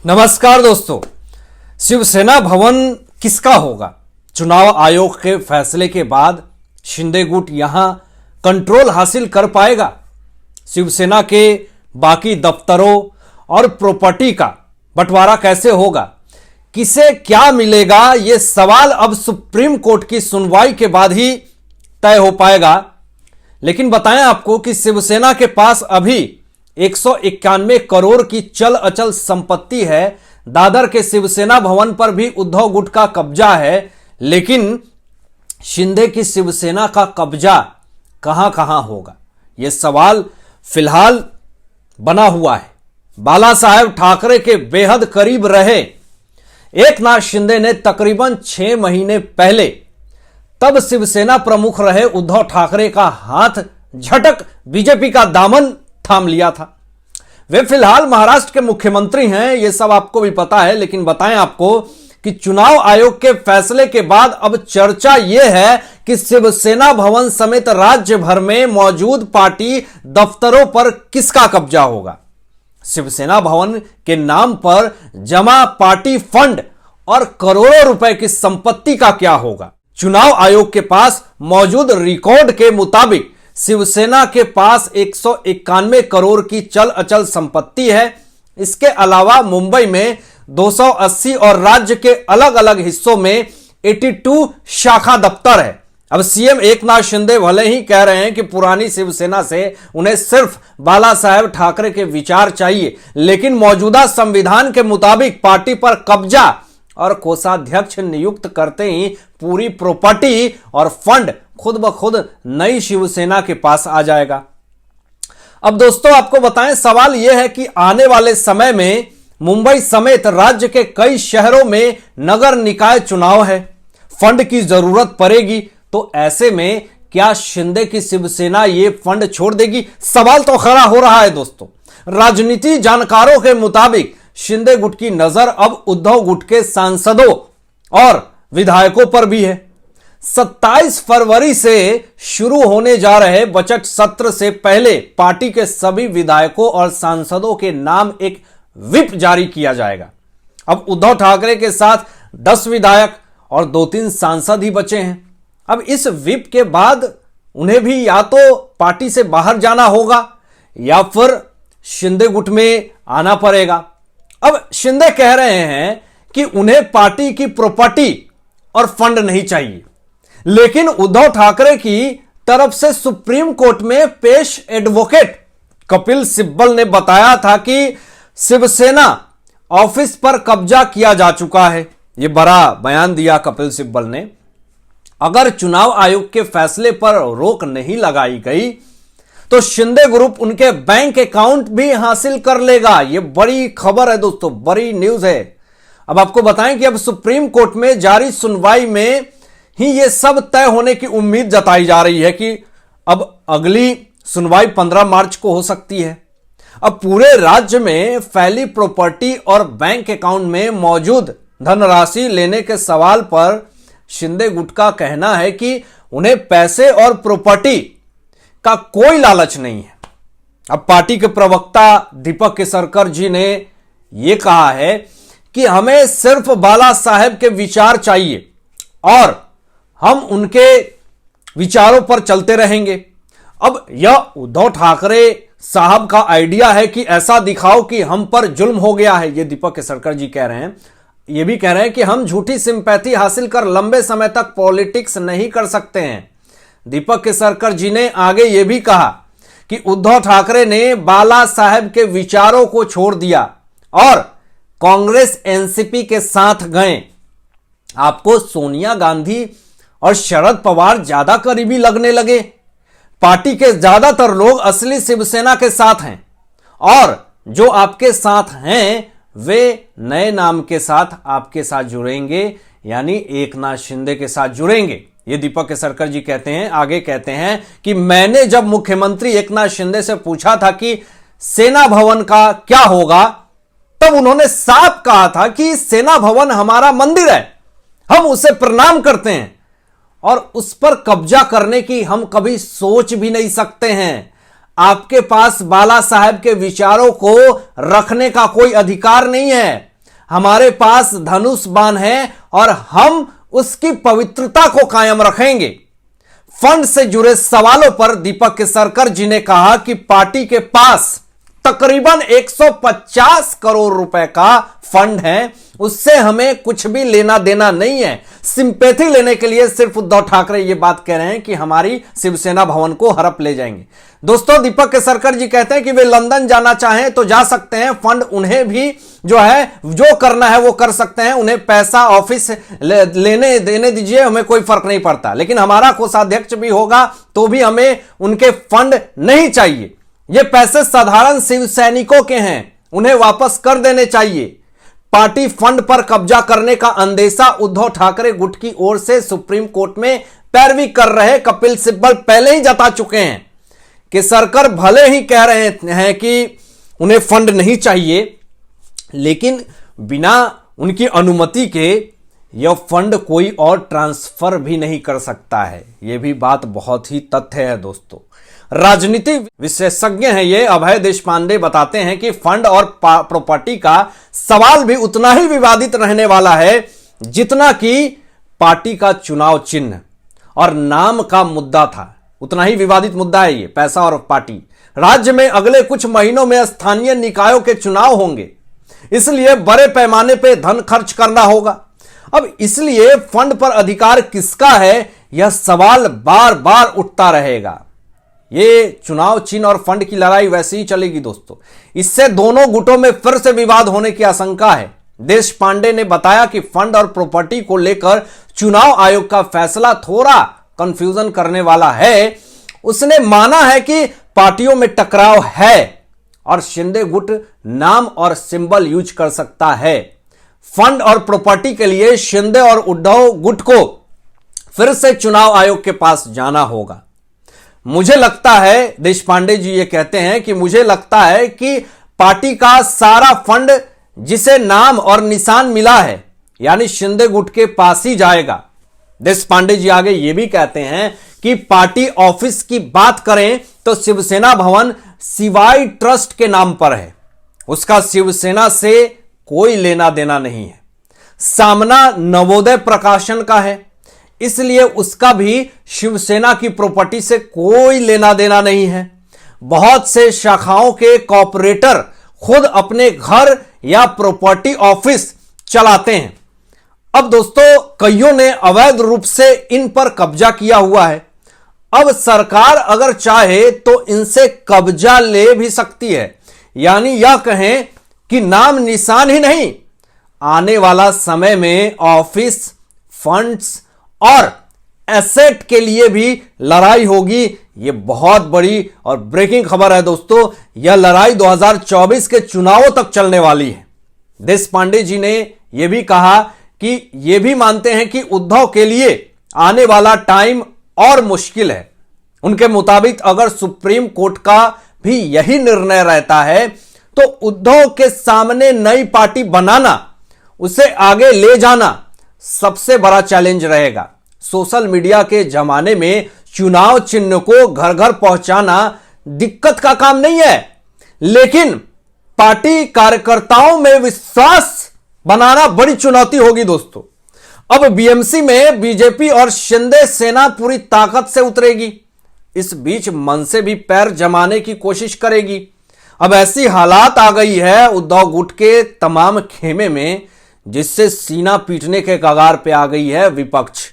नमस्कार दोस्तों। शिवसेना भवन किसका होगा? चुनाव आयोग के फैसले के बाद शिंदे गुट यहां कंट्रोल हासिल कर पाएगा? शिवसेना के बाकी दफ्तरों और प्रॉपर्टी का बंटवारा कैसे होगा? किसे क्या मिलेगा? यह सवाल अब सुप्रीम कोर्ट की सुनवाई के बाद ही तय हो पाएगा। लेकिन बताएं आपको कि शिवसेना के पास अभी 191 करोड़ की चल अचल संपत्ति है। दादर के शिवसेना भवन पर भी उद्धव गुट का कब्जा है। लेकिन शिंदे की शिवसेना का कब्जा कहां कहां होगा, यह सवाल फिलहाल बना हुआ है। बाला साहेब ठाकरे के बेहद करीब रहे एकनाथ शिंदे ने तकरीबन 6 महीने पहले तब शिवसेना प्रमुख रहे उद्धव ठाकरे का हाथ झटक बीजेपी का दामन थाम लिया था। वे फिलहाल महाराष्ट्र के मुख्यमंत्री हैं, यह सब आपको भी पता है। लेकिन बताएं आपको कि चुनाव आयोग के फैसले के बाद अब चर्चा यह है कि शिवसेना भवन समेत राज्य भर में मौजूद पार्टी दफ्तरों पर किसका कब्जा होगा। शिवसेना भवन के नाम पर जमा पार्टी फंड और करोड़ों रुपए की संपत्ति का क्या होगा? चुनाव आयोग के पास मौजूद रिकॉर्ड के मुताबिक शिवसेना के पास 191 करोड़ की चल अचल संपत्ति है। इसके अलावा मुंबई में 280 और राज्य के अलग अलग हिस्सों में 82 शाखा दफ्तर है। अब सीएम एकनाथ शिंदे भले ही कह रहे हैं कि पुरानी शिवसेना से उन्हें सिर्फ बाला साहेब ठाकरे के विचार चाहिए, लेकिन मौजूदा संविधान के मुताबिक पार्टी पर कब्जा और कोषाध्यक्ष नियुक्त करते ही पूरी प्रॉपर्टी और फंड खुद ब खुद नई शिवसेना के पास आ जाएगा। अब दोस्तों आपको बताएं, सवाल यह है कि आने वाले समय में मुंबई समेत राज्य के कई शहरों में नगर निकाय चुनाव है, फंड की जरूरत पड़ेगी। तो ऐसे में क्या शिंदे की शिवसेना ये फंड छोड़ देगी? सवाल तो खड़ा हो रहा है दोस्तों। राजनीति जानकारों के मुताबिक शिंदे गुट की नजर अब उद्धव गुट के सांसदों और विधायकों पर भी है। 27 फरवरी से शुरू होने जा रहे बजट सत्र से पहले पार्टी के सभी विधायकों और सांसदों के नाम एक व्हिप जारी किया जाएगा। अब उद्धव ठाकरे के साथ 10 विधायक और 2-3 सांसद ही बचे हैं। अब इस व्हिप के बाद उन्हें भी या तो पार्टी से बाहर जाना होगा या फिर शिंदे गुट में आना पड़ेगा। अब शिंदे कह रहे हैं कि उन्हें पार्टी की प्रॉपर्टी और फंड नहीं चाहिए, लेकिन उद्धव ठाकरे की तरफ से सुप्रीम कोर्ट में पेश एडवोकेट कपिल सिब्बल ने बताया था कि शिवसेना ऑफिस पर कब्जा किया जा चुका है। यह बड़ा बयान दिया कपिल सिब्बल ने। अगर चुनाव आयोग के फैसले पर रोक नहीं लगाई गई तो शिंदे ग्रुप उनके बैंक अकाउंट भी हासिल कर लेगा। यह बड़ी खबर है दोस्तों, बड़ी न्यूज है। अब आपको बताएं कि अब सुप्रीम कोर्ट में जारी सुनवाई में ही यह सब तय होने की उम्मीद जताई जा रही है कि अब अगली सुनवाई 15 मार्च को हो सकती है। अब पूरे राज्य में फैली प्रॉपर्टी और बैंक अकाउंट में मौजूद धनराशि लेने के सवाल पर शिंदे गुट का कहना है कि उन्हें पैसे और प्रॉपर्टी का कोई लालच नहीं है। अब पार्टी के प्रवक्ता दीपक केसरकर जी ने यह कहा है कि हमें सिर्फ बाला साहेब के विचार चाहिए और हम उनके विचारों पर चलते रहेंगे। अब यह उद्धव ठाकरे साहब का आइडिया है कि ऐसा दिखाओ कि हम पर जुल्म हो गया है। यह दीपक केसरकर जी कह रहे हैं। यह भी कह रहे हैं कि हम झूठी सिंपैथी हासिल कर लंबे समय तक पॉलिटिक्स नहीं कर सकते हैं। दीपक केसरकर जी ने आगे यह भी कहा कि उद्धव ठाकरे ने बाला साहेब के विचारों को छोड़ दिया और कांग्रेस एनसीपी के साथ गए। आपको सोनिया गांधी और शरद पवार ज्यादा करीबी लगने लगे। पार्टी के ज्यादातर लोग असली शिवसेना के साथ हैं और जो आपके साथ हैं वे नए नाम के साथ आपके साथ जुड़ेंगे, यानी एकनाथ शिंदे के साथ जुड़ेंगे। ये दीपक केसरकर जी कहते हैं। आगे कहते हैं कि मैंने जब मुख्यमंत्री एकनाथ शिंदे से पूछा था कि सेना भवन का क्या होगा, तब उन्होंने साफ कहा था कि सेना भवन हमारा मंदिर है, हम उसे प्रणाम करते हैं और उस पर कब्जा करने की हम कभी सोच भी नहीं सकते हैं। आपके पास बाला साहेब के विचारों को रखने का कोई अधिकार नहीं है। हमारे पास धनुष बाण है और हम उसकी पवित्रता को कायम रखेंगे। फंड से जुड़े सवालों पर दीपक केसरकर जी ने कहा कि पार्टी के पास तकरीबन 150 करोड़ रुपए का फंड है, उससे हमें कुछ भी लेना देना नहीं है। सिंपैथी लेने के लिए सिर्फ उद्धव ठाकरे ये बात कह रहे हैं कि हमारी शिवसेना भवन को हड़प ले जाएंगे। दोस्तों, दीपक केसरकर जी कहते हैं कि वे लंदन जाना चाहें तो जा सकते हैं, फंड उन्हें भी जो है जो करना है वो कर सकते हैं, उन्हें पैसा ऑफिस लेने देने दीजिए, हमें कोई फर्क नहीं पड़ता। लेकिन हमारा कोषाध्यक्ष भी होगा तो भी हमें उनके फंड नहीं चाहिए। ये पैसे साधारण शिव सैनिकों के हैं, उन्हें वापस कर देने चाहिए। पार्टी फंड पर कब्जा करने का अंदेशा उद्धव ठाकरे गुट की ओर से सुप्रीम कोर्ट में पैरवी कर रहे कपिल सिब्बल पहले ही जता चुके हैं कि सरकार भले ही कह रहे हैं कि उन्हें फंड नहीं चाहिए, लेकिन बिना उनकी अनुमति के यह फंड कोई और ट्रांसफर भी नहीं कर सकता है। यह भी बात बहुत ही तथ्य है। दोस्तों, राजनीतिक विशेषज्ञ हैं ये अभय देशपांडे बताते हैं कि फंड और प्रॉपर्टी का सवाल भी उतना ही विवादित रहने वाला है जितना कि पार्टी का चुनाव चिन्ह और नाम का मुद्दा था। उतना ही विवादित मुद्दा है ये, पैसा और पार्टी। राज्य में अगले कुछ महीनों में स्थानीय निकायों के चुनाव होंगे, इसलिए बड़े पैमाने पर धन खर्च करना होगा। अब इसलिए फंड पर अधिकार किसका है, यह सवाल बार बार उठता रहेगा। ये चुनाव चिन्ह और फंड की लड़ाई वैसे ही चलेगी दोस्तों। इससे दोनों गुटों में फिर से विवाद होने की आशंका है। देश पांडे ने बताया कि फंड और प्रॉपर्टी को लेकर चुनाव आयोग का फैसला थोड़ा कंफ्यूजन करने वाला है। उसने माना है कि पार्टियों में टकराव है और शिंदे गुट नाम और सिंबल यूज कर सकता है। फंड और प्रॉपर्टी के लिए शिंदे और उद्धव गुट को फिर से चुनाव आयोग के पास जाना होगा। मुझे लगता है, देश पांडे जी ये कहते हैं कि मुझे लगता है कि पार्टी का सारा फंड जिसे नाम और निशान मिला है यानी शिंदे गुट के पास ही जाएगा। देश पांडे जी आगे ये भी कहते हैं कि पार्टी ऑफिस की बात करें तो शिवसेना भवन शिवाई ट्रस्ट के नाम पर है, उसका शिवसेना से कोई लेना देना नहीं है। सामना नवोदय प्रकाशन का है, इसलिए उसका भी शिवसेना की प्रॉपर्टी से कोई लेना देना नहीं है। बहुत से शाखाओं के कॉर्पोरेटर खुद अपने घर या प्रॉपर्टी ऑफिस चलाते हैं। अब दोस्तों, कईयों ने अवैध रूप से इन पर कब्जा किया हुआ है। अब सरकार अगर चाहे तो इनसे कब्जा ले भी सकती है, यानी यह कहें कि नाम निशान ही नहीं, आने वाला समय में ऑफिस, फंड्स और एसेट के लिए भी लड़ाई होगी। यह बहुत बड़ी और ब्रेकिंग खबर है दोस्तों। यह लड़ाई 2024 के चुनावों तक चलने वाली है। देश पांडे जी ने यह भी कहा कि यह भी मानते हैं कि उद्धव के लिए आने वाला टाइम और मुश्किल है। उनके मुताबिक अगर सुप्रीम कोर्ट का भी यही निर्णय रहता है तो उद्धव के सामने नई पार्टी बनाना, उसे आगे ले जाना सबसे बड़ा चैलेंज रहेगा। सोशल मीडिया के जमाने में चुनाव चिन्ह को घर घर पहुंचाना दिक्कत का काम नहीं है, लेकिन पार्टी कार्यकर्ताओं में विश्वास बनाना बड़ी चुनौती होगी दोस्तों। अब बीएमसी में बीजेपी और शिंदे सेना पूरी ताकत से उतरेगी। इस बीच मन से भी पैर जमाने की कोशिश करेगी। अब ऐसी हालात आ गई है उद्धव गुट के तमाम खेमे में, जिससे सीना पीटने के कगार पे आ गई है विपक्ष।